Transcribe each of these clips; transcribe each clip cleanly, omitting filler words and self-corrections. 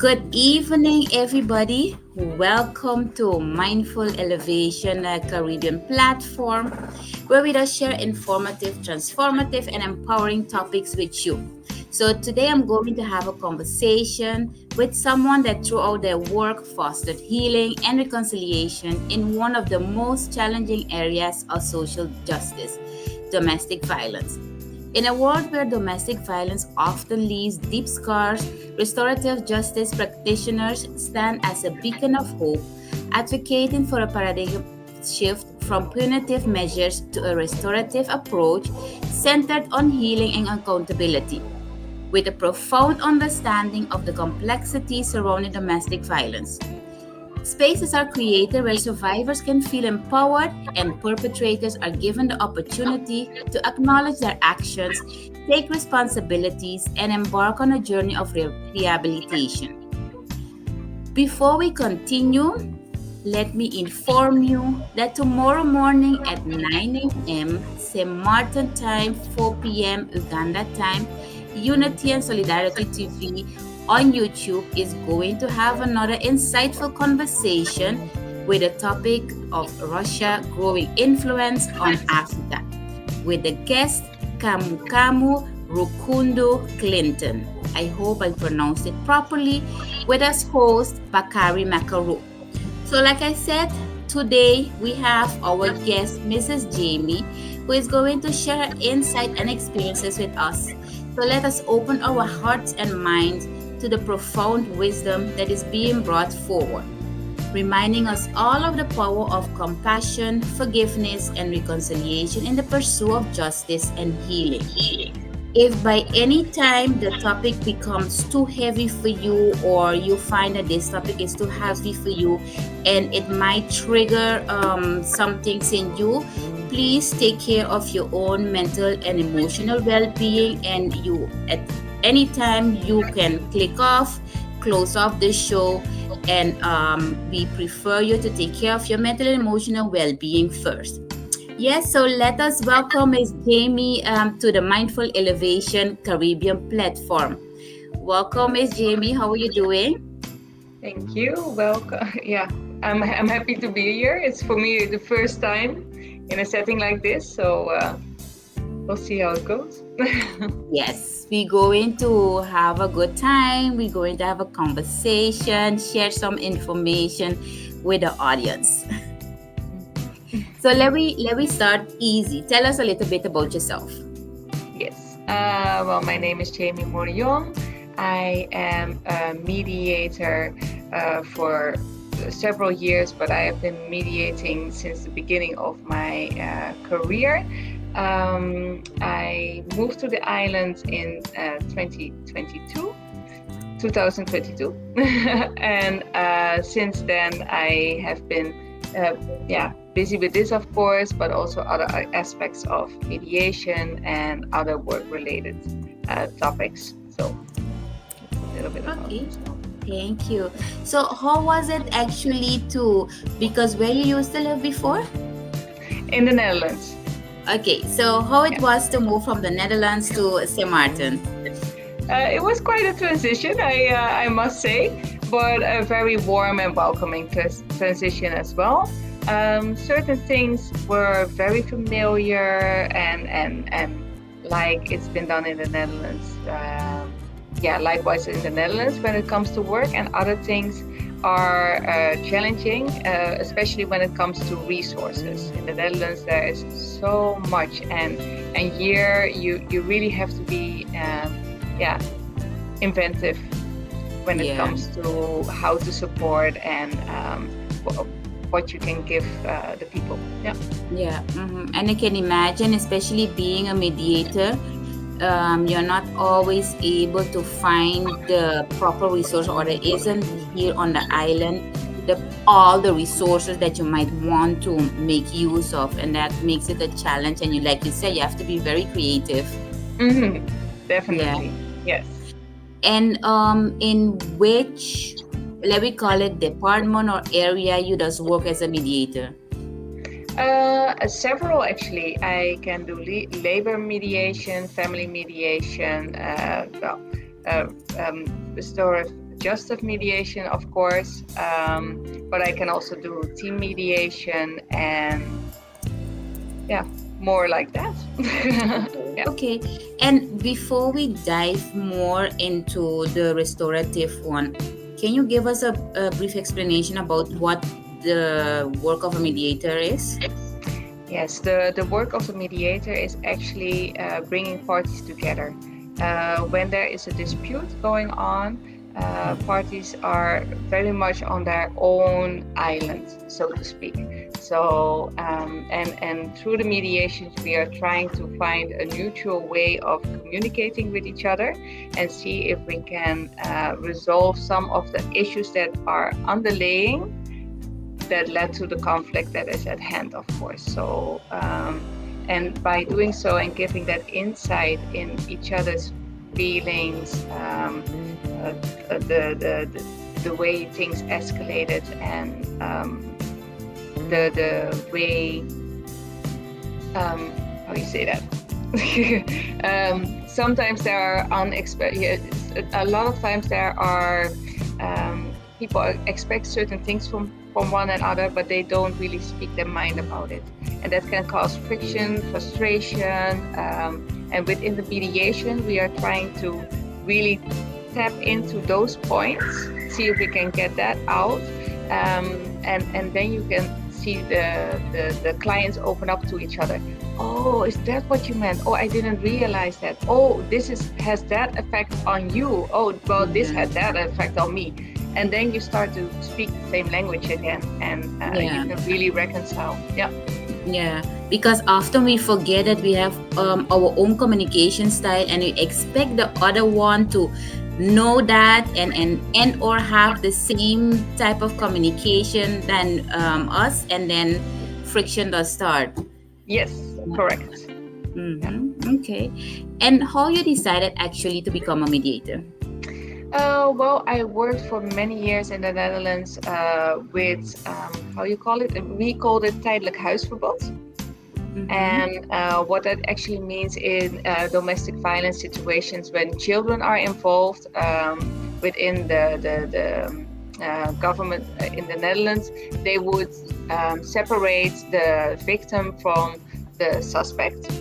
Good evening, everybody. Welcome to Mindful Elevation Caribbean platform, where we just share informative, transformative, and empowering topics with you. So, today I'm going to have a conversation with someone that throughout their work fostered healing and reconciliation in one of the most challenging areas of social justice: domestic violence. In a world where domestic violence often leaves deep scars, restorative justice practitioners stand as a beacon of hope, advocating for a paradigm shift from punitive measures to a restorative approach centered on healing and accountability. With a profound understanding of the complexities surrounding domestic violence, spaces are created where survivors can feel empowered and perpetrators are given the opportunity to acknowledge their actions, take responsibilities, and embark on a journey of rehabilitation. Before we continue, let me inform you that tomorrow morning at 9 a.m. St. Martin time, 4 p.m. Uganda time, Unity and Solidarity TV on YouTube is going to have another insightful conversation with the topic of Russia growing influence on Africa with the guest Kamukamu Rukundo Clinton. I hope I pronounced it properly, with us host Bakari Makaru. So, like I said, today we have our guest, Mrs. Jamie, who is going to share her insight and experiences with us. So, let us open our hearts and minds to the profound wisdom that is being brought forward, reminding us all of the power of compassion, forgiveness, and reconciliation in the pursuit of justice and healing. If by any time the topic becomes too heavy for you, or you find that this topic is too heavy for you and it might trigger some things in you, please take care of your own mental and emotional well-being, and you at any time you can click off, close off the show, and we prefer you to take care of your mental and emotional well-being first. Yes, so let us welcome Ms. Jamie to the Mindful Elevation Caribbean platform. Welcome, Ms. Jamie. How are you doing? Thank you. Welcome. Yeah, I'm happy to be here. It's for me the first time in a setting like this, so we'll see how it goes. Yes, we're going to have a good time. We're going to have a conversation, share some information with the audience. So let me start easy. Tell us a little bit about yourself. Yes. Well, my name is Jamie Morion. I am a mediator for several years, but I have been mediating since the beginning of my career. I moved to the island in 2022, and since then I have been busy with this, of course, but also other aspects of mediation and other work-related topics. So a little bit about Okay. myself. Thank you. So how was it actually because where you used to live before? In the Netherlands. Okay, so how it Yeah. was to move from the Netherlands to St. Martin? It was quite a transition, I must say, but a very warm and welcoming transition as well. Certain things were very familiar and like it's been done in the Netherlands. Likewise in the Netherlands when it comes to work, and other things are challenging, especially when it comes to resources. In the Netherlands, there is so much, and here you really have to be inventive when it comes to how to support and what you can give the people. And I can imagine, especially being a mediator, you're not always able to find the proper resource, or there isn't here on the island all the resources that you might want to make use of, and that makes it a challenge. And like you said, you have to be very creative. Definitely. Yes. And in which, let me call it, department or area you does work as a mediator? Several, actually. I can do labor mediation, family mediation, restorative justice mediation, of course, but I can also do team mediation and yeah, more like that. Okay, Yeah. okay. And before we dive more into the restorative one, can you give us a brief explanation about what the work of a mediator is? Yes, the work of the mediator is actually bringing parties together. When there is a dispute going on, parties are very much on their own island, so to speak. So, and through the mediations, we are trying to find a neutral way of communicating with each other and see if we can resolve some of the issues that are underlying that led to the conflict that is at hand, of course. So, and by doing so and giving that insight in each other's feelings, the way things escalated, and the way how do you say that? Sometimes there are unexpected. A lot of times there are people expect certain things from one another, but they don't really speak their mind about it, and that can cause friction, frustration. And within the mediation, we are trying to really tap into those points, see if we can get that out, and then you can see the clients open up to each other. Oh, is that what you meant? Oh, I didn't realize that. Oh, has that effect on you. Oh, well, this Yeah. had that effect on me. And then you start to speak the same language again, and you Yeah. can really reconcile. Yeah. Yeah, because often we forget that we have our own communication style, and we expect the other one to know that and or have the same type of communication than us, and then friction does start. Yes, correct. Yeah. Mm-hmm. Okay, and how you decided actually to become a mediator? Well, I worked for many years in the Netherlands with, how you call it? We called it tijdelijk huisverbod. Mm-hmm. And what that actually means in domestic violence situations when children are involved within the government in the Netherlands, they would separate the victim from the suspect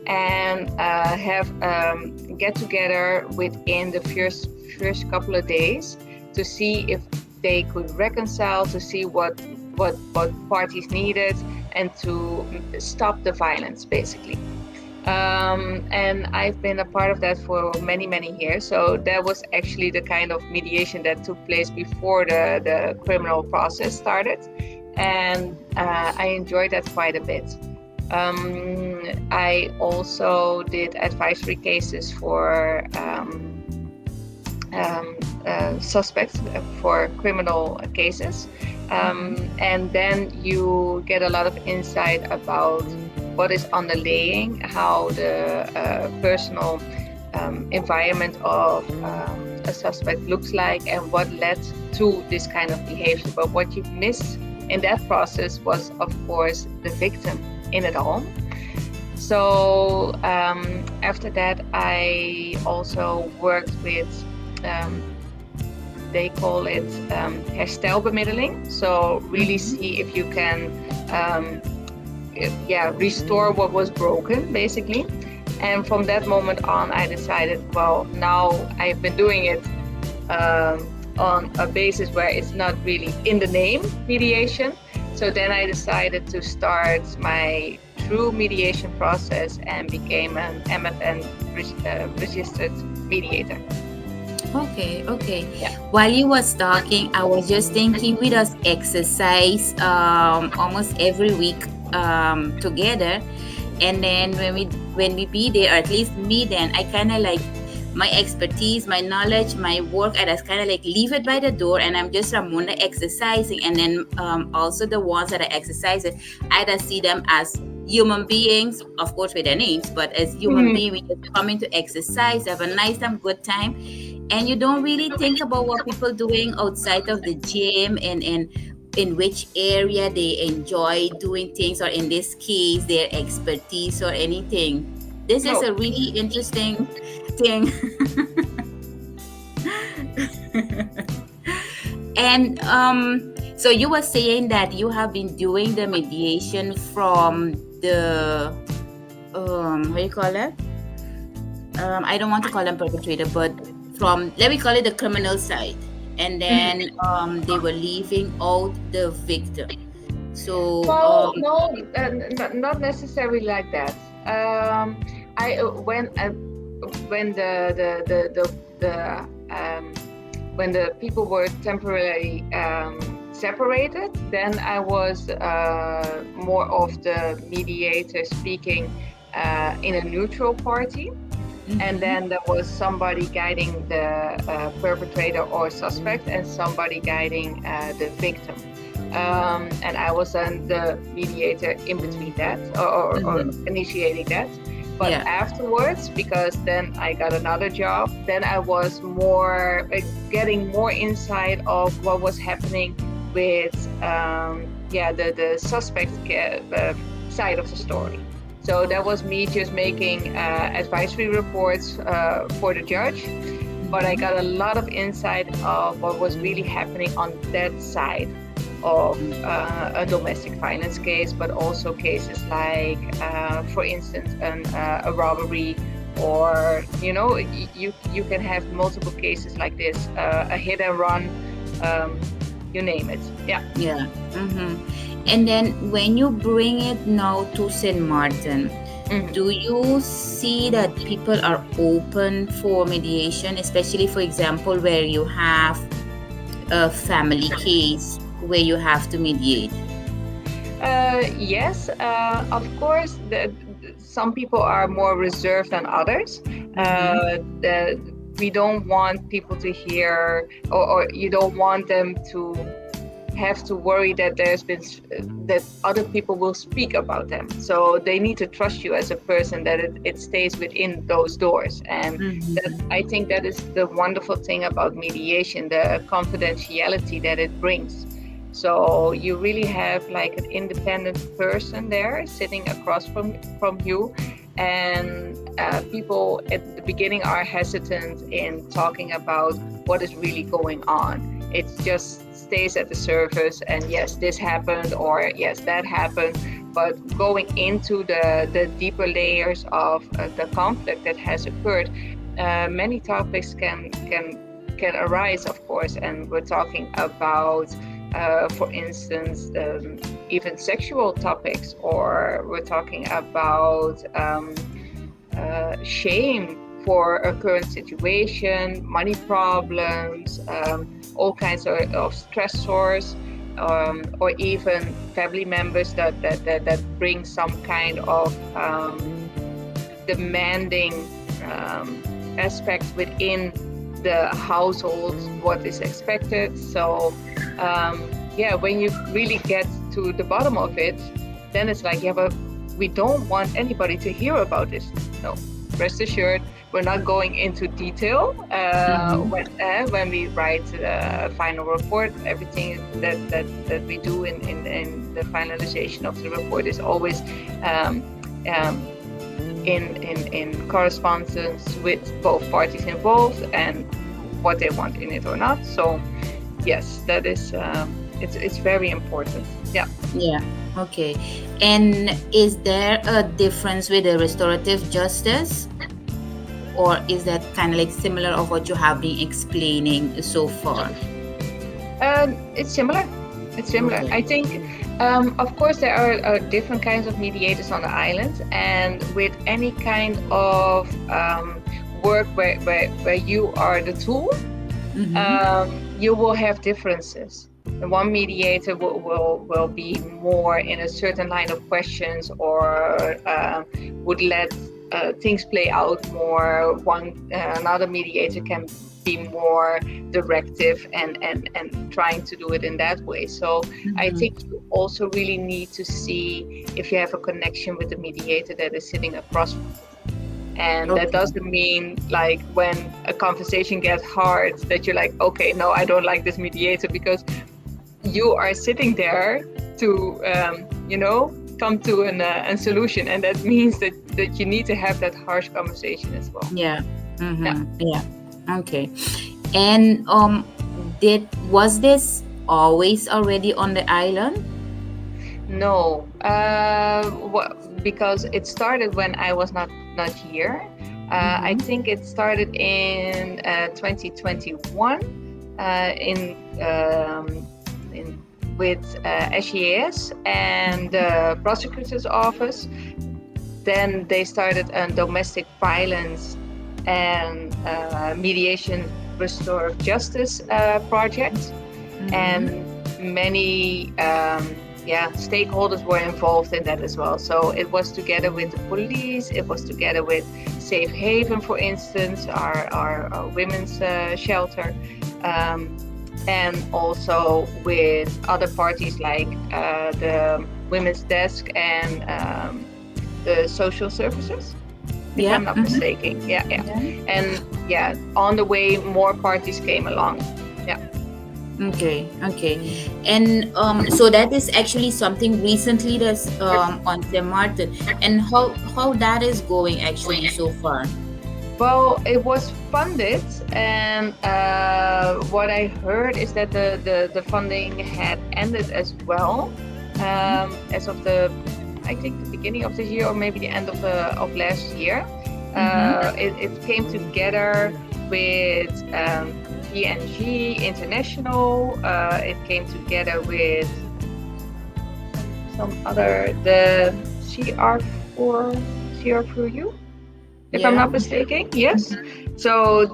and have get together within the first couple of days to see if they could reconcile, to see what parties needed, and to stop the violence, basically. And I've been a part of that for many, many years. So that was actually the kind of mediation that took place before the criminal process started. And I enjoyed that quite a bit. I also did advisory cases for suspects for criminal cases. And then you get a lot of insight about what is underlying, how the personal environment of a suspect looks like, and what led to this kind of behavior. But what you missed in that process was, of course, the victim in it all. So after that, I also worked with they call it herstelbemiddeling. So really see if you can restore what was broken, basically. And from that moment on, I decided, well, now I've been doing it on a basis where it's not really in the name mediation. So then I decided to start my true mediation process and became an MFN registered mediator. Okay, okay. Yeah. While you was talking, I was just thinking we just exercise almost every week together, and then when we be there, or at least me, then I kind of like my expertise, my knowledge, my work, I just kind of like leave it by the door, and I'm just Ramona exercising, and then also the ones that I exercise it, I just see them as human beings, of course with their names, but as human Mhm. being, we just come in to exercise, have a nice time, good time, and you don't really think about what people doing outside of the gym, and in which area they enjoy doing things, or in this case their expertise or anything. This is No. a really interesting thing. And so you were saying that you have been doing the mediation from the what do you call it? I don't want to call them perpetrator, but from, let me call it, the criminal side, and Mhm. then they were leaving out the victim. So Well, no, not necessarily like that. I when um, when the people were temporarily separated, then I was more of the mediator speaking in a neutral party. And mhm, then there was somebody guiding the perpetrator or suspect, and somebody guiding the victim. And I was then the mediator in between that, or mhm, initiating that. But yeah, afterwards, because then I got another job, then I was more getting more insight of what was happening with the suspect side of the story. So that was me just making advisory reports for the judge, but I mhm, got a lot of insight of what was really happening on that side of a domestic violence case, but also cases like, for instance, a robbery, or you can have multiple cases like this, a hit and run, um, you name it. Yeah. yeah. Hmm. And then when you bring it now to St. Martin, Mhm. do you see that people are open for mediation, especially, for example, where you have a family case where you have to mediate? Yes, of course. Some people are more reserved than others. Mm-hmm. We don't want people to hear, or you don't want them to have to worry that that other people will speak about them. So they need to trust you as a person, that it stays within those doors. And that, Mm-hmm. I think that is the wonderful thing about mediation, the confidentiality that it brings. So you really have like an independent person there sitting across from you. And people at the beginning are hesitant in talking about what is really going on. It just stays at the surface, and yes, this happened, or yes, that happened. But going into the deeper layers of the conflict that has occurred, many topics can arise, of course. And we're talking about, for instance, even sexual topics, or we're talking about shame for a current situation, money problems, all kinds of stressors, or even family members that bring some kind of demanding aspect within the household, what is expected. So, yeah, when you really get to the bottom of it, then it's like, yeah, but we don't want anybody to hear about this. No, rest assured, we're not going into detail Mm-hmm. when we write a final report. Everything that we do in the finalization of the report is always um, um, in correspondence with both parties involved and what they want in it or not. So yes, that is it's very important. Yeah. Yeah. Okay. And is there a difference with the restorative justice, or is that kind of like similar of what you have been explaining so far? It's similar. It's similar. Okay. I think, of course, there are different kinds of mediators on the island, and with any kind of work where you are the tool, Mm-hmm. you will have differences. And one mediator will be more in a certain line of questions, or would let things play out more. Another mediator can be more directive, and trying to do it in that way. So I think Mm-hmm. you also really need to see if you have a connection with the mediator that is sitting across from you. And that Okay. doesn't mean like when a conversation gets hard that you're like, okay, no, I don't like this mediator, because you are sitting there to, come to a solution. And that means that you need to have that harsh conversation as well. Yeah. Yeah. Mm-hmm. Yeah. Okay. And Did was this always already on the island? No, because it started when I was not here. I Mm-hmm. think it started in 2021 in in with SES and the prosecutor's office. Then they started a domestic violence and mediation restorative justice project, Mm-hmm. and many stakeholders were involved in that as well. So it was together with the police, it was together with Safe Haven, for instance, our women's shelter, um, and also with other parties like the women's desk and the social services, if I'm Yep. not Mm-hmm. mistaken. Yeah, yeah. Yeah. And yeah, on the way, more parties came along. Yeah. Okay, okay. And so that is actually something recently that's on St. Martin. And how that is going actually so far? Well, it was funded, and what I heard is that the funding had ended as well, Mm-hmm. as of the, I think, the beginning of this year or maybe the end of last year. Mm-hmm. It came together with PNG International. It came together with some other, the CR4 CR4U, if I'm Yeah. not mistaken. Yes. So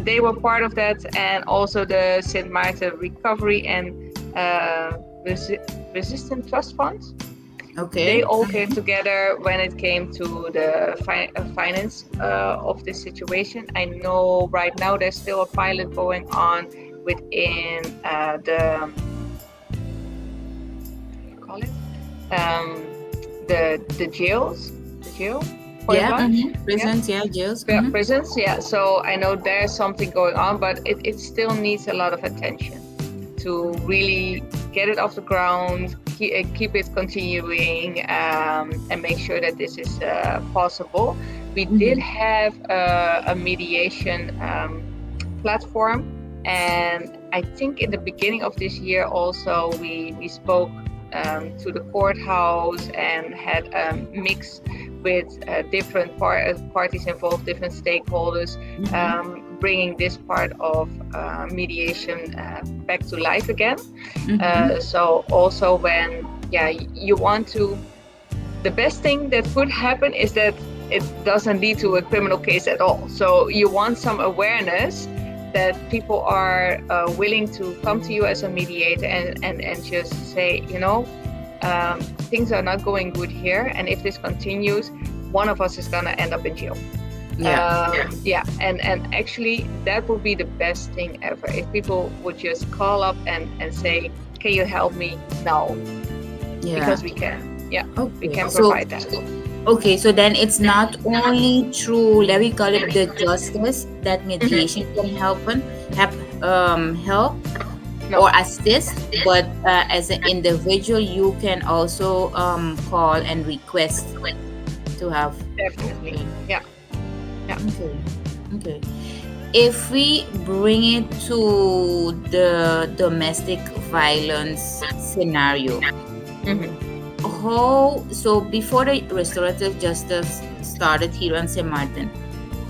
they were part of that, and also the St. Martin Recovery and uh, Resi- Resistant Trust Fund. They Okay. all came together when it came to the finance of this situation. I know right now there's still a pilot going on within how do you call it? Um, the jails, the jail, point Yeah. blank. Mm-hmm. Yeah. Prisons. Yeah. Jails. Yeah, Mm-hmm. prisons. Yeah, so I know there's something going on, but it still needs a lot of attention to really get it off the ground, keep it continuing, and make sure that this is possible. We did Mm-hmm. have a mediation platform, and I think in the beginning of this year also we spoke to the courthouse and had a mix with different parties involved, different stakeholders, Mm-hmm. bringing this part of mediation back to life again. Mm-hmm. So also when you want to, the best thing that could happen is that it doesn't lead to a criminal case at all. So you want some awareness that people are willing to come to you as a mediator and just say, things are not going good here. And if this continues, one of us is going to end up in jail. Yeah. Yeah, and actually, that would be the best thing ever. If people would just call up and say, can you help me now? Yeah. Because we can. Yeah, we Okay. can So provide that. okay, so then it's not only through, let me call it the justice, that mediation Mhm. can help No, or assist, but as an individual, you can also call and request to have. definitely. Okay, Yeah, yeah. okay, okay. If we bring it to the domestic violence scenario, Hmm. how so before the restorative justice started here in St. Martin,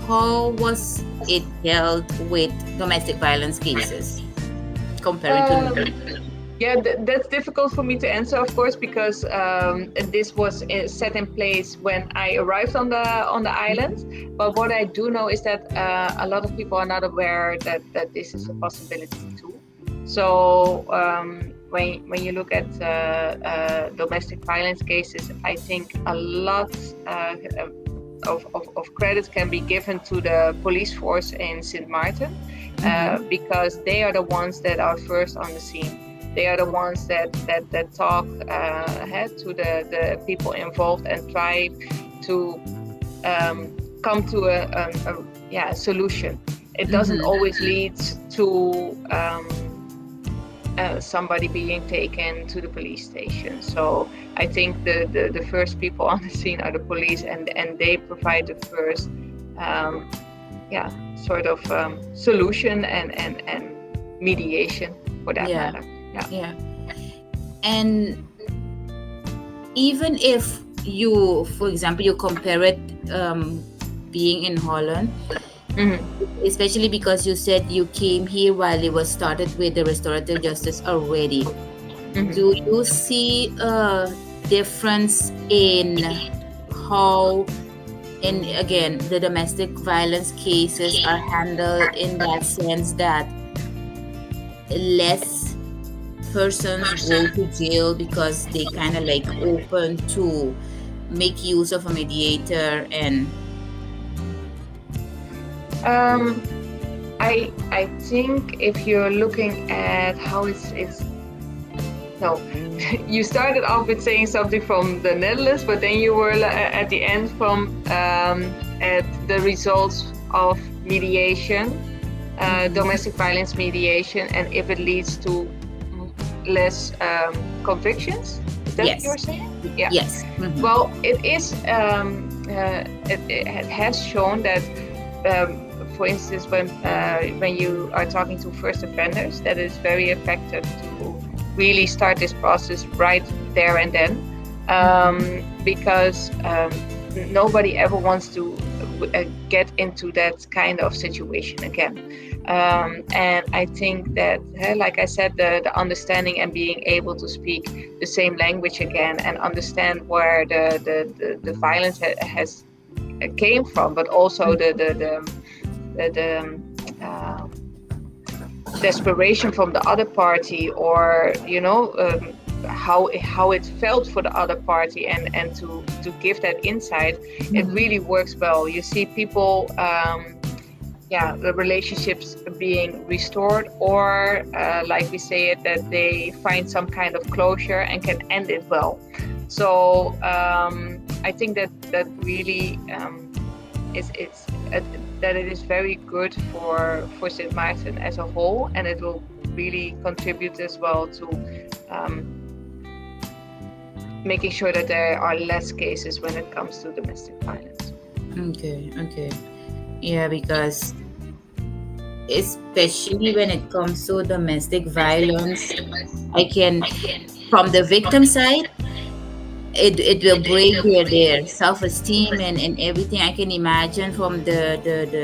how was it dealt with domestic violence cases comparing to now? Um, yeah, that's difficult for me to answer, of course, because this was set in place when I arrived on the island. But what I do know is that a lot of people are not aware that this is a possibility too. So when you look at domestic violence cases, I think a lot of credit can be given to the police force in Sint Maarten, Mm-hmm. because they are the ones that are first on the scene. They are the ones that talk to the people involved and try to um, come to a solution. It doesn't Mm-hmm. always lead to somebody being taken to the police station. So I think the first people on the scene are the police, and they provide the first um, sort of solution and mediation for that Yeah. matter. Yeah. Yeah. And even if you, for example, you compare it, being in Holland, Hmm. especially because you said you came here while it was started with the restorative justice already. Hmm. Do you see a difference in how, and again, the domestic violence cases are handled, in that sense that less persons go to jail because they kind of like open to make use of a mediator? And Um, I think if you're looking at how it's no, you started off with saying something from the Netherlands, but then you were at the end from at the results of mediation, Mhm. domestic violence mediation, and if it leads to less convictions. Is that what Yes. you're saying? Yeah. Yes. Well, it is. It has shown that, for instance, when you are talking to first offenders, that is very effective to really start this process right there and then, Mhm. because nobody ever wants to get into that kind of situation again. And I think that, like I said, the understanding and being able to speak the same language again and understand where the violence has came from, but also the desperation from the other party, or how it felt for the other party, and to give that insight, it Mhm. really works well. You see people, yeah, the relationships being restored, or like we say it, that they find some kind of closure and can end it well. So I think that really is it's that it is very good for St. Maarten as a whole, and it will really contribute as well to um, making sure that there are less cases when it comes to domestic violence. Okay. Okay. Yeah, because especially when it comes to domestic violence, I can, from the victim side, it will break their self-esteem and everything. I can imagine from the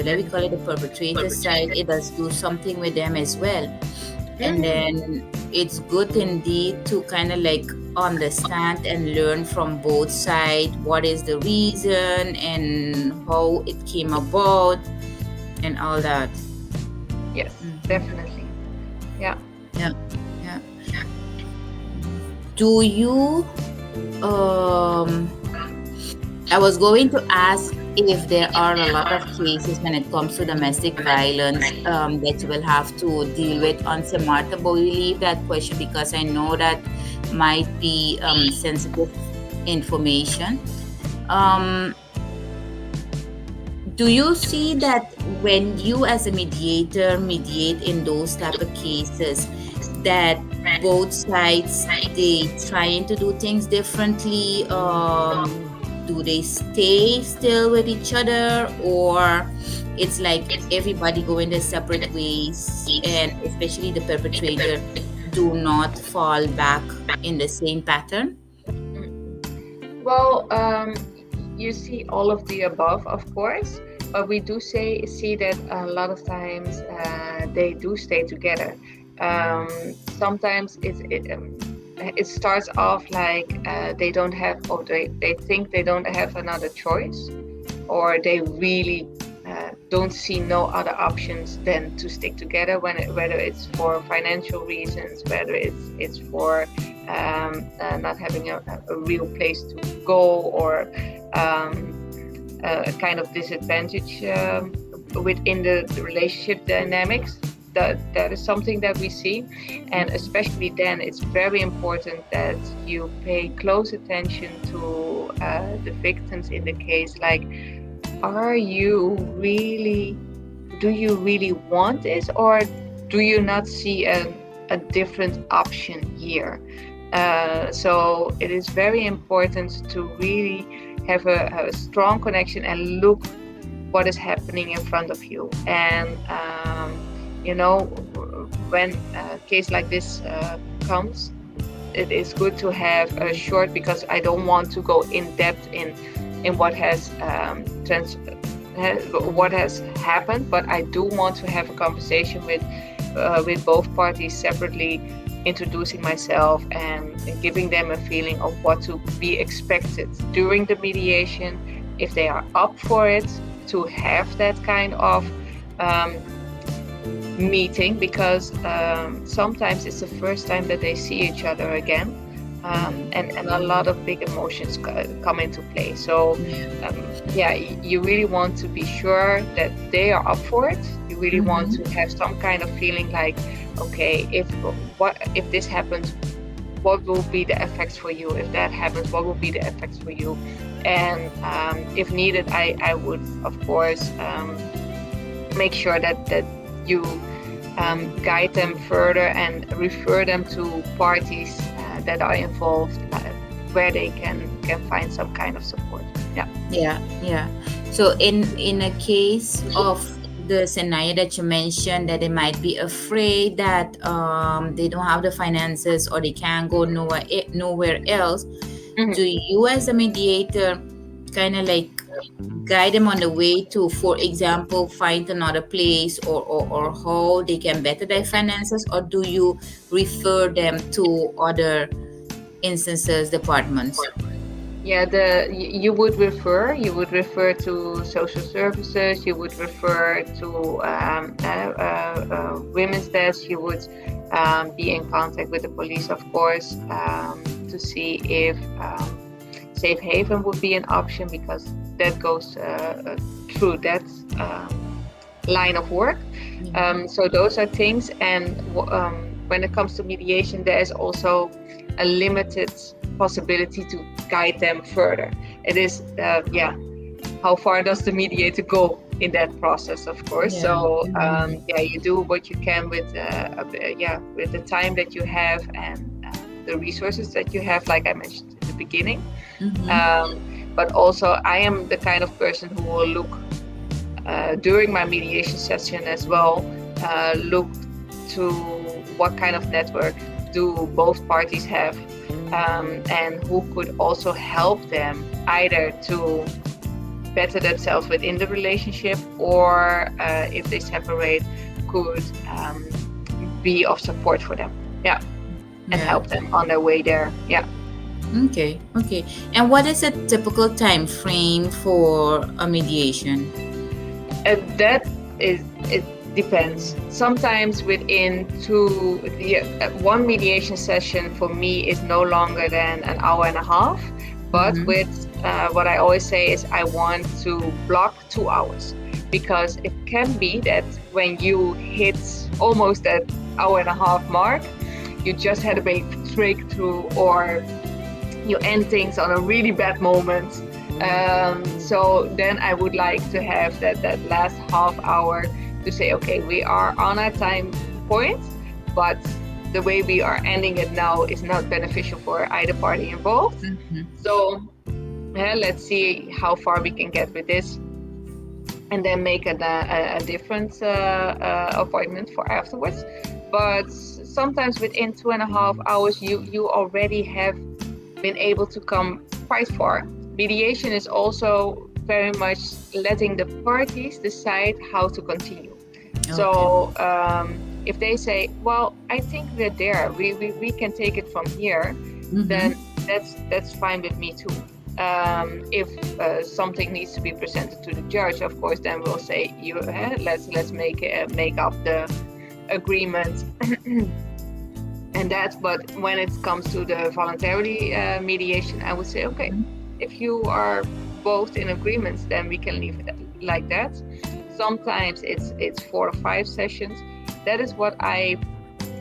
let me call it the perpetrator side, it does do something with them as well. And Mm. then it's good indeed to kind of like understand and learn from both sides what is the reason and how it came about and all that. Yes, Mhm. definitely. Yeah. Yeah. Yeah. Do you, um I was going to ask if there are a lot of cases when it comes to domestic violence, that you will have to deal with on Samarta, but we leave that question because I know that might be sensitive information. Um, do you see that when you as a mediator mediate in those type of cases, that both sides, they trying to do things differently? Do they stay still with each other, or it's like everybody going their separate ways, and especially the perpetrator do not fall back in the same pattern? Mm. Well, you see all of the above, of course, but we do see that a lot of times they do stay together. Sometimes it starts off like they don't have, or they think they don't have another choice, or they really don't see no other options than to stick together, whether it's for financial reasons, whether it's for not having a real place to go, or um, a kind of disadvantage within the relationship dynamics. That is something that we see, and especially then it's very important that you pay close attention to the victims in the case. Like, are you really, do you really want this, or do you not see a different option here? So it is very important to really have a strong connection and look what is happening in front of you, and you know when a case like this comes, it is good to have a short, because I don't want to go in depth in what has what has happened, but I do want to have a conversation with both parties separately, introducing myself and giving them a feeling of what to be expected during the mediation, if they are up for it, to have that kind of um, meeting, because sometimes it's the first time that they see each other again, and a lot of big emotions come into play. So yeah, you really want to be sure that they are up for it. You really want to have some kind of feeling like, okay, if this happens, what will be the effects for you? If that happens, what will be the effects for you? And if needed, I would, of course, make sure that you guide them further and refer them to parties that are involved, where they can find some kind of support. Yeah. Yeah, yeah. So in a case of the scenario that you mentioned, that they might be afraid that they don't have the finances or they can't go nowhere else, do Mhm. you as a mediator kind of like guide them on the way to, for example, find another place, or how they can better their finances, or do you refer them to other instances, departments? Yeah, you would refer to social services, you would refer to women's desk, you would be in contact with the police, of course, to see if safe haven would be an option, because that goes through that line of work. So those are things, and when it comes to mediation, there is also a limited possibility to guide them further. It is, yeah, how far does the mediator go in that process, of course. Yeah. So Mhm. yeah, you do what you can with yeah, with the time that you have, and the resources that you have, like I mentioned in the beginning. Mhm. um, but also, I am the kind of person who will look during my mediation session as well, look to what kind of network do both parties have, and who could also help them either to better themselves within the relationship, or if they separate, could be of support for them. Yeah, and Yeah. help them on their way there. Yeah. Okay. Okay. And what is a typical time frame for a mediation? That is, it depends. Sometimes within two, yeah, one mediation session for me is no longer than an hour and a half. But Mm-hmm. with what I always say is, I want to block 2 hours, because it can be that when you hit almost that hour and a half mark, you just had a big breakthrough, or you end things on a really bad moment. So then I would like to have that last half hour to say, okay, we are on our time point, but the way we are ending it now is not beneficial for either party involved. Mm-hmm. So let's see how far we can get with this, and then make a different appointment for afterwards. But sometimes within 2.5 hours, you already have been able to come quite far. Mediation is also very much letting the parties decide how to continue. Okay. So if they say, well, I think we're there, we can take it from here, then Mm-hmm. that's fine with me too. If something needs to be presented to the judge, of course, then we'll say, let's make up the agreement. And that. But when it comes to the voluntarily mediation, I would say, okay, if you are both in agreements, then we can leave it like that. Sometimes it's 4 or 5 sessions. That is what I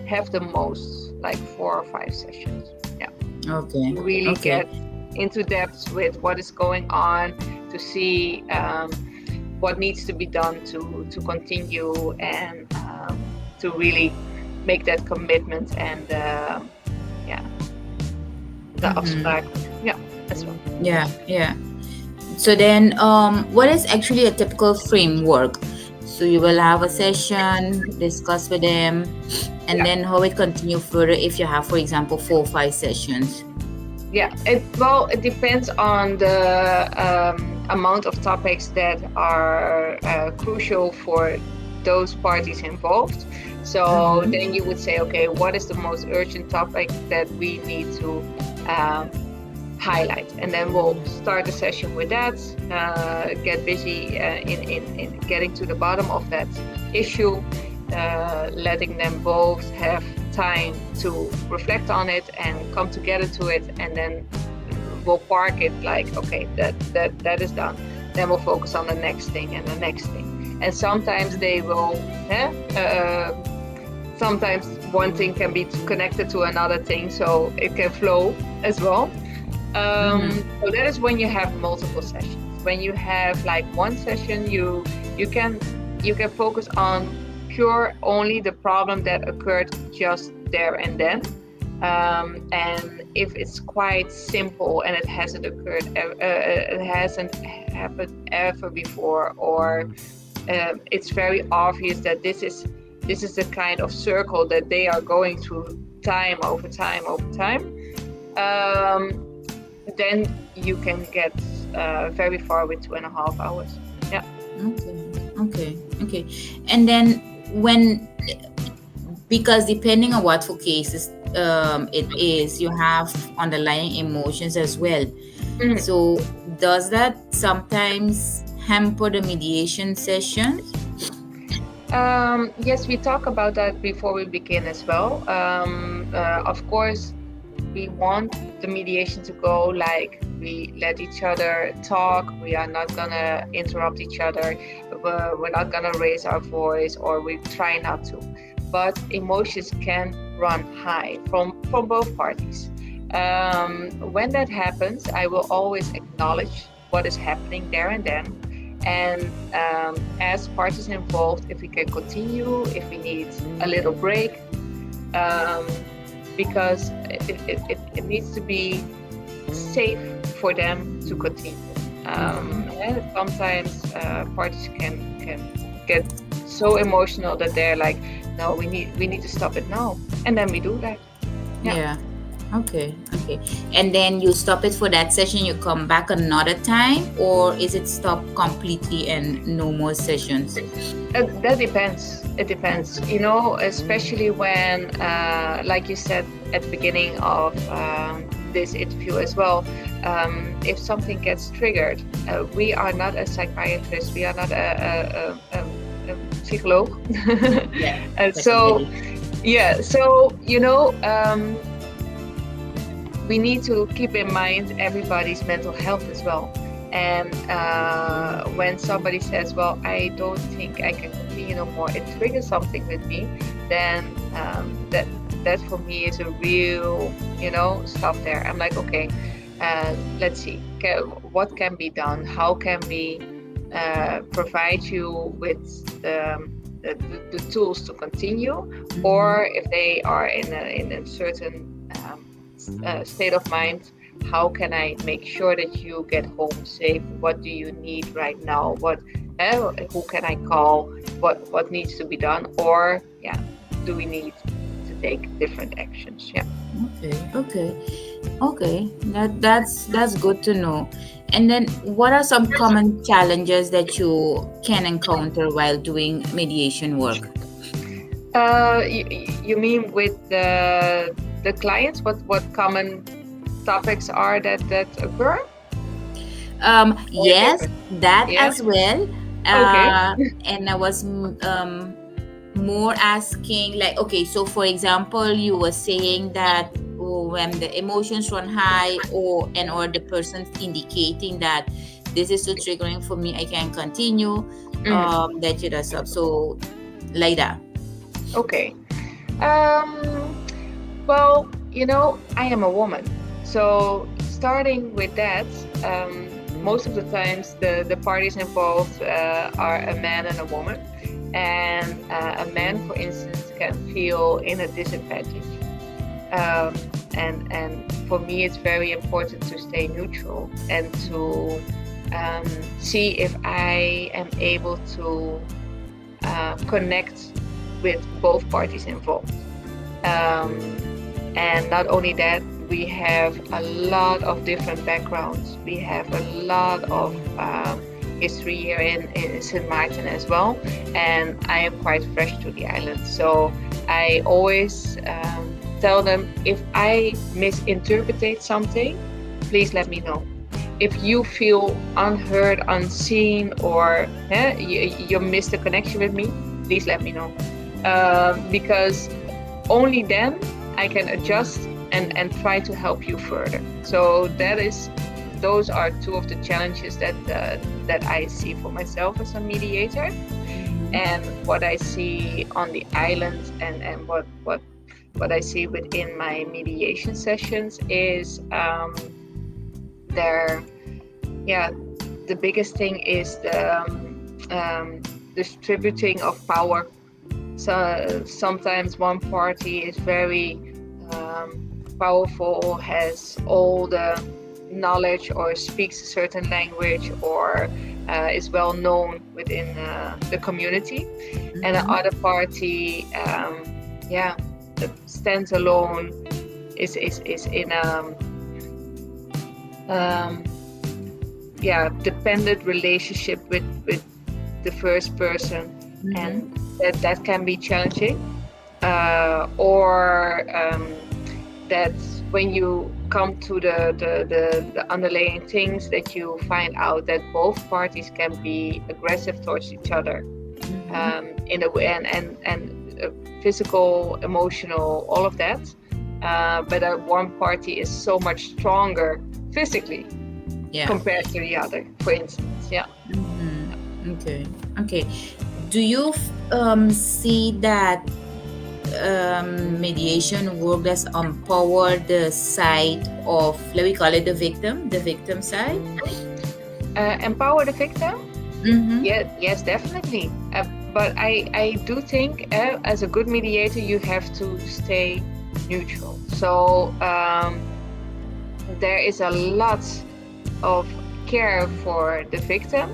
have the most, like 4 or 5 sessions. Yeah, Okay. to really Okay. get into depth with what is going on, to see what needs to be done to continue, and to really make that commitment, and yeah, the Mm-hmm. afspraak. Yeah, as well. Yeah. Yeah. So then, what is actually a typical framework? So you will have a session, discuss with them, and Yeah. then how it continue further if you have, for example, 4 or 5 sessions. Yeah, it depends on the amount of topics that are crucial for those parties involved. So then Mm-hmm. you would say, okay, what is the most urgent topic that we need to um, highlight? And then we'll start a session with that, get busy in getting to the bottom of that issue, letting them both have time to reflect on it and come together to it, and then we'll park it like, okay, that is done. Then we'll focus on the next thing and the next thing. And sometimes they will, sometimes one thing can be connected to another thing, so it can flow as well. Mm-hmm. So that is when you have multiple sessions. When you have like one session, you can you can focus on cure only the problem that occurred just there and then. And if it's quite simple and it hasn't occurred, it hasn't happened ever before, or it's very obvious that this is the kind of circle that they are going through time over time over time. Um, then you can get very far with 2.5 hours. Yeah. Okay, okay, okay. And then when, because depending on what for cases it is, you have underlying emotions as well. Mhm. So does that sometimes hamper the mediation sessions? Yes, we talk about that before we begin as well. Of course, we want the mediation to go like we let each other talk. We are not gonna interrupt each other. We're not gonna raise our voice, or we try not to. But emotions can run high from both parties. When that happens, I will always acknowledge what is happening there and then, and as parties involved, if we can continue, if we need a little break, um, because it needs to be safe for them to continue. And sometimes parties can get so emotional that they're like, no, we need to stop it now, and then we do that. Yeah. Yeah. Okay. Okay. And then you stop it for that session, you come back another time, or is it stopped completely and no more sessions? That depends. It depends, especially when, like you said at the beginning of this interview as well, if something gets triggered, we are not a psychiatrist, we are not a psychologue. Yeah, And so, definitely. yeah, so, we need to keep in mind everybody's mental health as well. And when somebody says, well, I don't think I can continue no more, it triggers something with me, then that for me is a real, stop there. I'm like, okay, let's see, what can be done? How can we provide you with the tools to continue? Mm-hmm. Or if they are in a certain state of mind, how can I make sure that you get home safe? What do you need right now? Who can I call? What needs to be done? Or yeah, do we need to take different actions? Yeah. Okay. Okay. Okay. That's good to know. And then what are some common challenges that you can encounter while doing mediation work? You mean with the clients? What common topics are that occur, or Yes, different? that Yeah. as well. Okay. And I was more asking, like, okay, so for example, you were saying that, oh, when the emotions run high, or the person's indicating that this is so triggering for me, I can't continue, Mhm. that you does up. So like that. Okay. Um, Well, I am a woman. So starting with that, most of the times the parties involved are a man and a woman. And a man, for instance, can feel in a disadvantage. And for me, it's very important to stay neutral and to see if I am able to connect with both parties involved. Um, and not only that, we have a lot of different backgrounds. We have a lot of history here in St. Martin as well. And I am quite fresh to the island. So I always tell them, if I misinterpret something, please let me know. If you feel unheard, unseen, or you missed a connection with me, please let me know. Because only then I can adjust and try to help you further. So those are two of the challenges that I see for myself as a mediator, and what I see on the island, and what I see within my mediation sessions is there. Yeah, the biggest thing is the distributing of power. So sometimes one party is very powerful, has all the knowledge, or speaks a certain language, or is well known within the community, and the other party, that stands alone, is in a dependent relationship with the first person, and that can be challenging, or that when you come to the underlying things, that you find out that both parties can be aggressive towards each other, in a way, and physical, emotional, all of that, but one party is so much stronger physically, compared to the other, for instance. Okay. Do you see that mediation work that's empower the side of, let me call it the victim side? Empower the victim? Yes, definitely. But I do think, as a good mediator, you have to stay neutral. So there is a lot of care for the victim,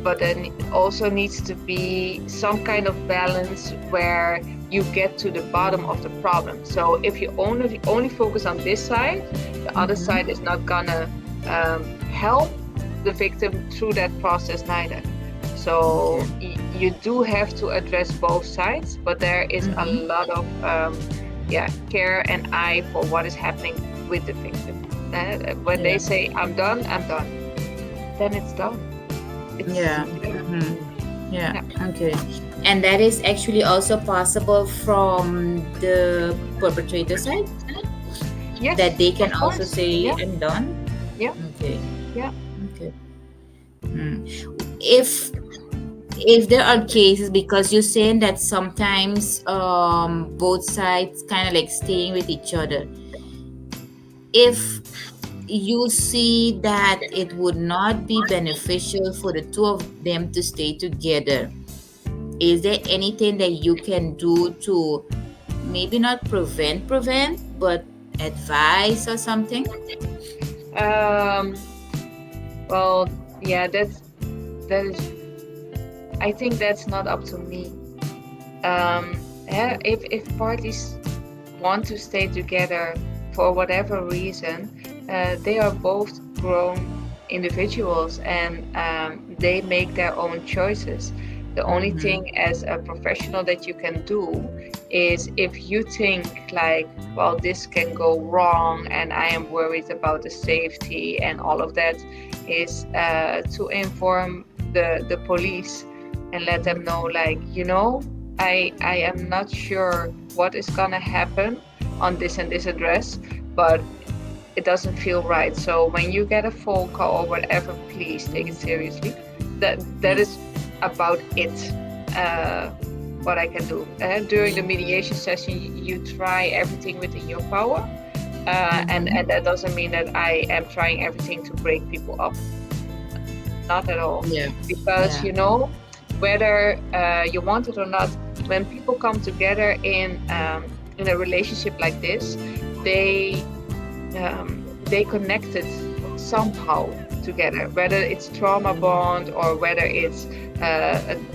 but then also needs to be some kind of balance where you get to the bottom of the problem. So if you only focus on this side, the other side is not gonna help the victim through that process neither. So you do have to address both sides, but there is a lot of care and eye for what is happening with the victim. When they say, I'm done, then it's done. Okay. And that is actually also possible from the perpetrator side? Yes, that they can of also course. say, I'm done? Yeah. Okay. Yeah. Okay. If there are cases, because you're saying that sometimes both sides kind of like staying with each other, if you see that it would not be beneficial for the two of them to stay together, is there anything that you can do to maybe not prevent, but advise or something? Well, yeah, that is. I think that's not up to me. If parties want to stay together for whatever reason, they are both grown individuals, and they make their own choices. The only thing as a professional that you can do is, if you think like, well, this can go wrong and I am worried about the safety and all of that, is to inform the police and let them know, like, I am not sure what is gonna happen on this and this address, but it doesn't feel right. So when you get a phone call or whatever, please take it seriously. That is about it. What I can do during the mediation session, you try everything within your power, and that doesn't mean that I am trying everything to break people up. Not at all. Because whether you want it or not, when people come together in a relationship like this, they connected somehow. together, whether it's trauma bond or whether it's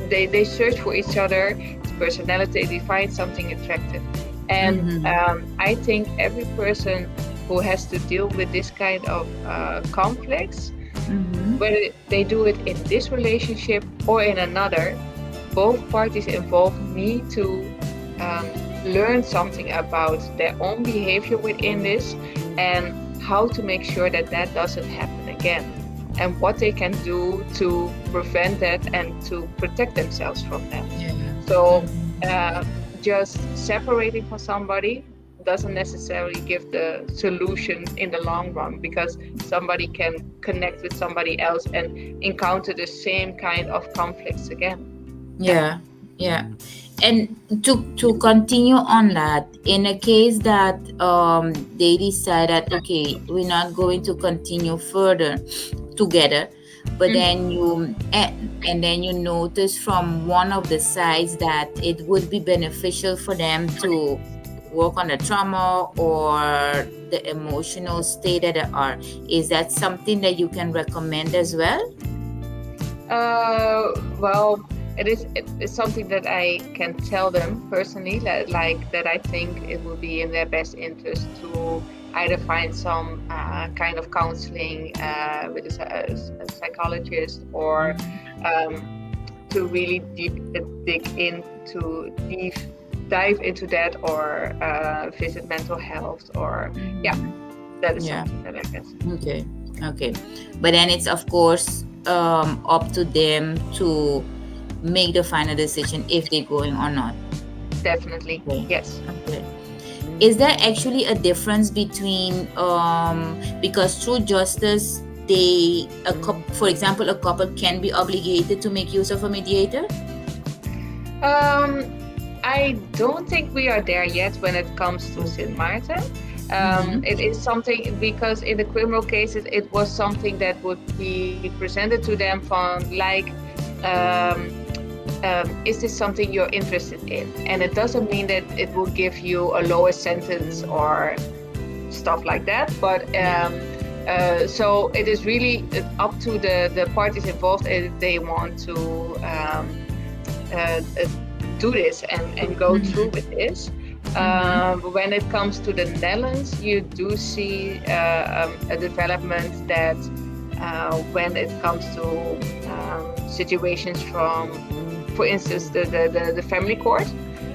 they search for each other, it's personality, they find something attractive. And Mm-hmm. I think every person who has to deal with this kind of conflicts, Mm-hmm. whether they do it in this relationship or in another, both parties involved need to um, learn something about their own behavior within this and how to make sure that that doesn't happen again and what they can do to prevent that and to protect themselves from that. Yeah. So Mm-hmm. uh, just separating from somebody doesn't necessarily give the solution in the long run, because somebody can connect with somebody else and encounter the same kind of conflicts again. Yeah. Yeah, yeah. And to continue on that, in a case that they decide that okay, we're not going to continue further together, but Mhm. then and then you notice from one of the sides that it would be beneficial for them to work on the trauma or the emotional state that they are. Is that something that you can recommend as well? Well, it's something that I can tell them personally, like that I think it will be in their best interest to either find some kind of counseling with a psychologist, or um, to really dig into deep dive into that, or visit mental health, or yeah, Mhm. that is Yeah. something that I can say. Okay. Okay. But then it's of course up to them to make the final decision if they're going or not. Definitely, Okay. yes. Okay. Is there actually a difference between because through justice for example a couple can be obligated to make use of a mediator? Um, I don't think we are there yet when it comes to St. Okay. Martin. Mm-hmm. It is something, because in the criminal cases, it was something that would be presented to them from like, um, is this something you're interested in? And it doesn't mean that it will give you a lower sentence or stuff like that. But Yeah. so it is really up to the parties involved if they want to do this and go through Mm-hmm. with this. Mm-hmm. When it comes to the Netherlands, you do see a development that when it comes to situations from, for instance, the family court,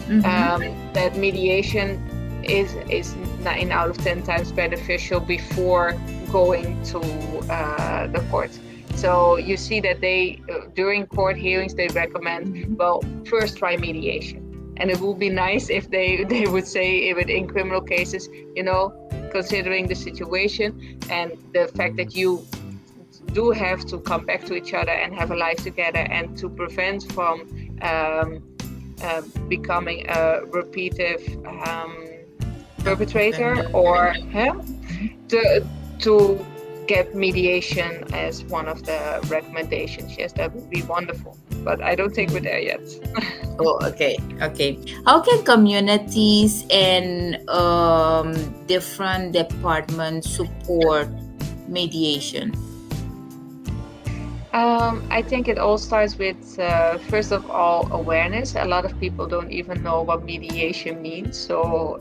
Mm-hmm. that mediation is 9 out of 10 times beneficial before going to the court. So you see that they during court hearings they recommend, well, first try mediation, and it would be nice if they would say, even in criminal cases, considering the situation and the fact that you do have to come back to each other and have a life together, and to prevent from um, becoming a repeative perpetrator, Offender. or to, to get mediation as one of the recommendations. Yes, that would be wonderful. But I don't think we're there yet. Oh, okay, okay. How can communities and different departments support mediation? I think it all starts with, first of all, awareness. A lot of people don't even know what mediation means. So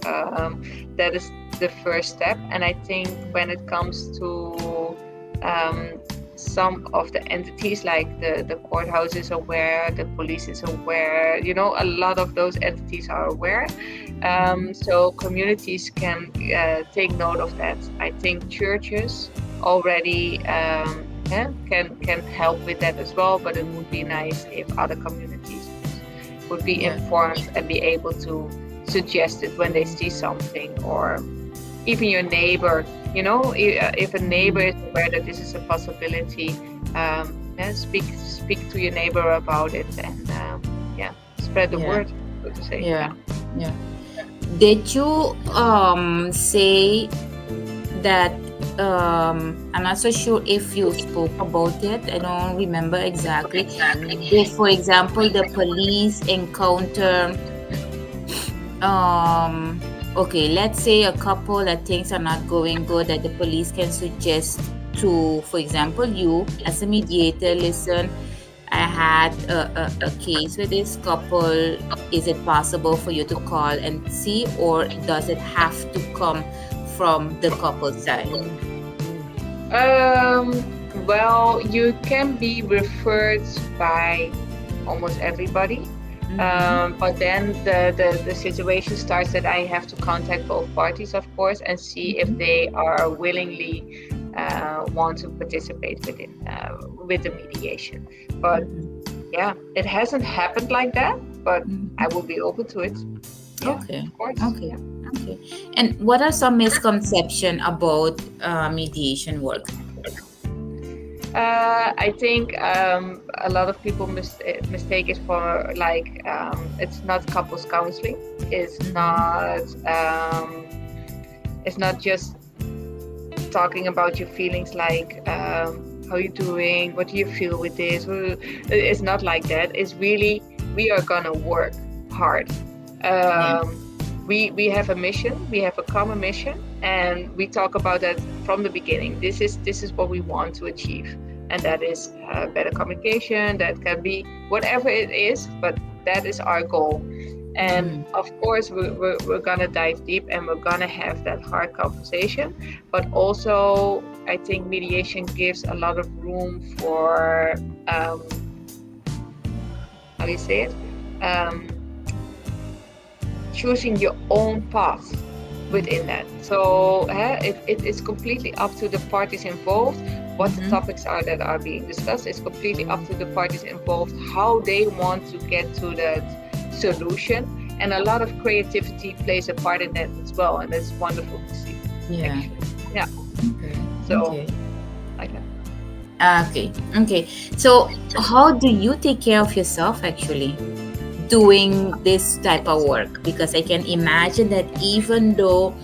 that is the first step. And I think when it comes to um, some of the entities, like the courthouse is aware, the police is aware, a lot of those entities are aware. So communities can take note of that. I think churches already can help with that as well, but it would be nice if other communities would be Yeah. informed and be able to suggest it when they see something, or even your neighbor. If a neighbor is aware that this is a possibility, speak to your neighbor about it, and yeah, spread the Yeah. word, so to say. Yeah. Yeah. Yeah. Did you say that I'm not so sure if you spoke about it. I don't remember exactly. If, for example, the police encounter okay, let's say a couple that things are not going good, that the police can suggest to, for example, you as a mediator, listen, I had a case with this couple. Is it possible for you to call and see, or does it have to come from the couple side? Well, you can be referred by almost everybody. Mm-hmm. But then the situation starts that I have to contact both parties, of course, and see if Mm-hmm. they are willingly want to participate with the mediation. But Mm-hmm. yeah, it hasn't happened like that, but I Mm-hmm. will be open to it. Yeah, Okay. of course. Okay. Yeah. Okay. And what are some misconception about mediation work? I think a lot of people mistake it for like it's not couples counseling. Mm-hmm. It's not just talking about your feelings like how you doing, what do you feel with this. It's not like that. It's really we are gonna work hard. Yeah. Um, we have a mission, we have a common mission, and we talk about that from the beginning. This is what we want to achieve, and that is better communication. That can be whatever it is, but that is our goal. And Mm-hmm. of course, we're gonna dive deep and we're gonna have that hard conversation. But also, I think mediation gives a lot of room for um, how do you say it? Um, choosing your own path within that. So it is completely up to the parties involved what the Mm-hmm. topics are that are being discussed. It's completely up to the parties involved how they want to get to that solution. And a lot of creativity plays a part in that as well. And it's wonderful to see, Yeah. actually. Yeah. Okay. So, Okay. like that. Okay. Okay. So, how do you take care of yourself actually doing this type of work? Because I can imagine that even though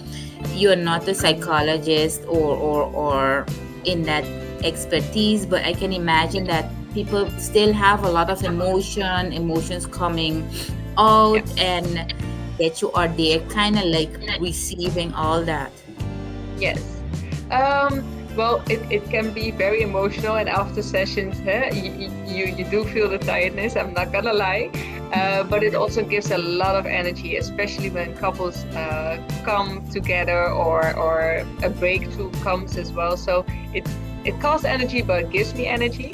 you're not a psychologist or in that expertise, but I can imagine that people still have a lot of emotions coming Yeah. out, and that you are there kind of like receiving all that. Yes. Well, it can be very emotional, and after sessions, you do feel the tiredness. I'm not gonna lie, but it also gives a lot of energy, especially when couples come together or a breakthrough comes as well. So it costs energy, but it gives me energy.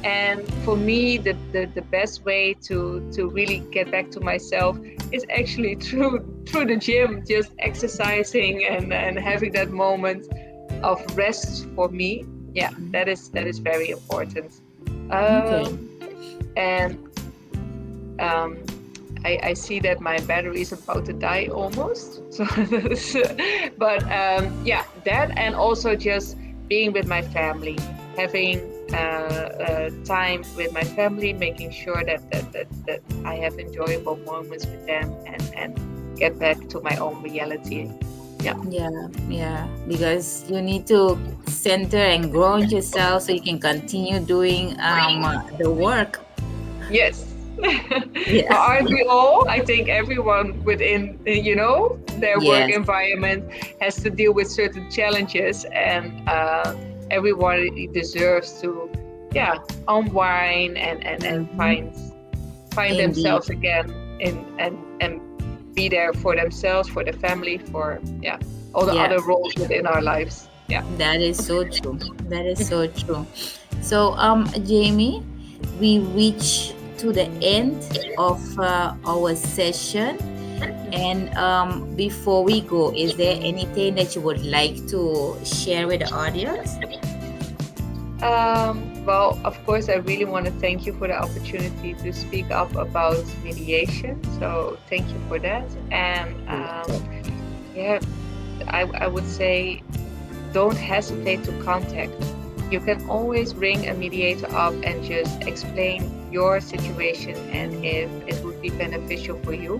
And for me, the best way to really get back to myself is actually through the gym, just exercising and having that moment of rest for me. Yeah, that is very important. Okay. And um, I see that my battery is about to die almost. So, but yeah, that and also just being with my family, having time with my family, making sure that I have enjoyable moments with them and get back to my own reality. Yeah. Yeah, yeah, because you need to center and ground yourself so you can continue doing the work. Yes. Yeah. But aren't we all? I think everyone within, their work Yes. environment has to deal with certain challenges, and everyone deserves to, yeah, unwind and Hmm. find Indeed. themselves again and be there for themselves, for the family, for yeah, all the Yeah, other roles within our lives. Yeah. that is so true. That is so true. So, Jamie, we reach to the end of our session. And before we go, is there anything that you would like to share with the audience? Well, of course, I really want to thank you for the opportunity to speak up about mediation. So thank you for that. And yeah, I would say don't hesitate to contact. You can always ring a mediator up and just explain your situation and if it would be beneficial for you.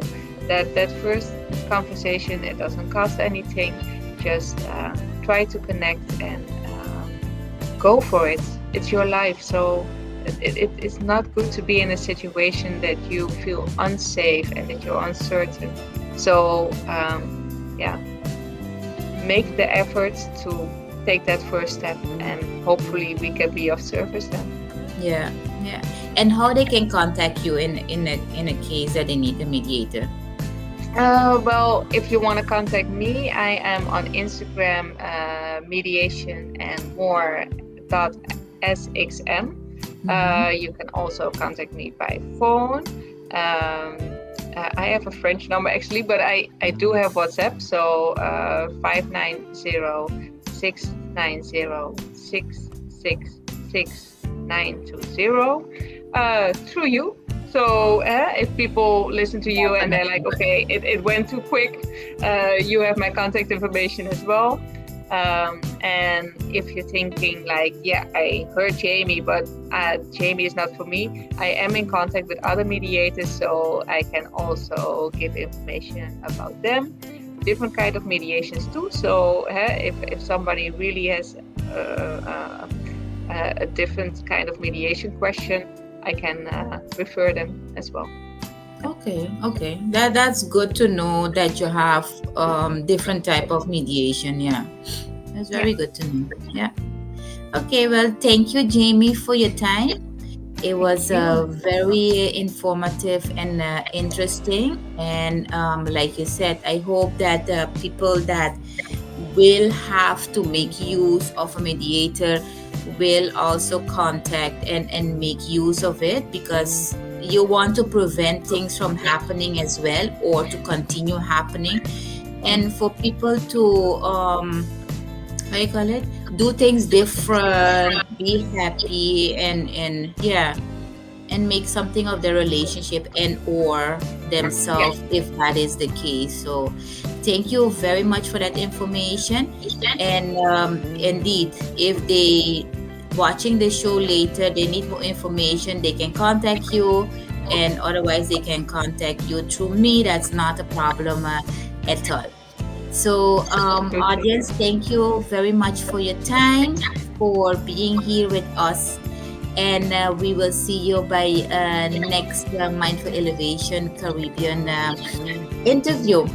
That first conversation, it doesn't cost anything. Just try to connect and go for it. It's your life. So it's not good to be in a situation that you feel unsafe and that you're uncertain. So yeah, make the effort to take that first step, and hopefully we can be of service then. Yeah, yeah. And how they can contact you in a case that they need a mediator? Well, if you want to contact me, I am on Instagram, mediation and more dot sxm. Mm-hmm. You can also contact me by phone. I have a French number actually, but I do have WhatsApp. So 590 through you. So if people listen to you and they're like, Definitely. okay, it went too quick, you have my contact information as well. And if you're thinking like, yeah, I heard Jamie, but Jamie is not for me, I am in contact with other mediators, so I can also give information about them, different kind of mediations too. So if somebody really has a different kind of mediation question, I can refer them as well. Okay, okay. That's good to know that you have different type of mediation. Yeah, that's Yeah, very good to know. Yeah. Okay. Well, thank you, Jamie, for your time. It thank was you. very informative and interesting. And like you said, I hope that people that will have to make use of a mediator will also contact and make use of it, because you want to prevent things from happening as well, or to continue happening, and for people to how you call it, do things different, be happy, and yeah, and make something of their relationship and or Yeah. themselves, if that is the case. So thank you very much for that information. And indeed, if they watching the show later, they need more information, they can contact you, and otherwise they can contact you through me. That's not a problem at all. So, Absolutely. audience, thank you very much for your time, for being here with us, and we will see you by next Mindful Elevation Caribbean interview.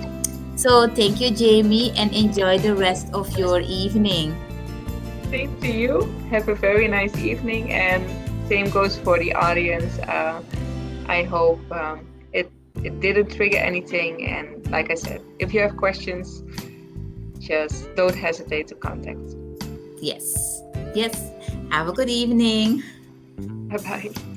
So thank you, Jamie, and enjoy the rest of your evening. Same to you. Have a very nice evening, and same goes for the audience. I hope it didn't trigger anything. And like I said, if you have questions, just don't hesitate to contact. Yes, yes. Have a good evening. Bye bye.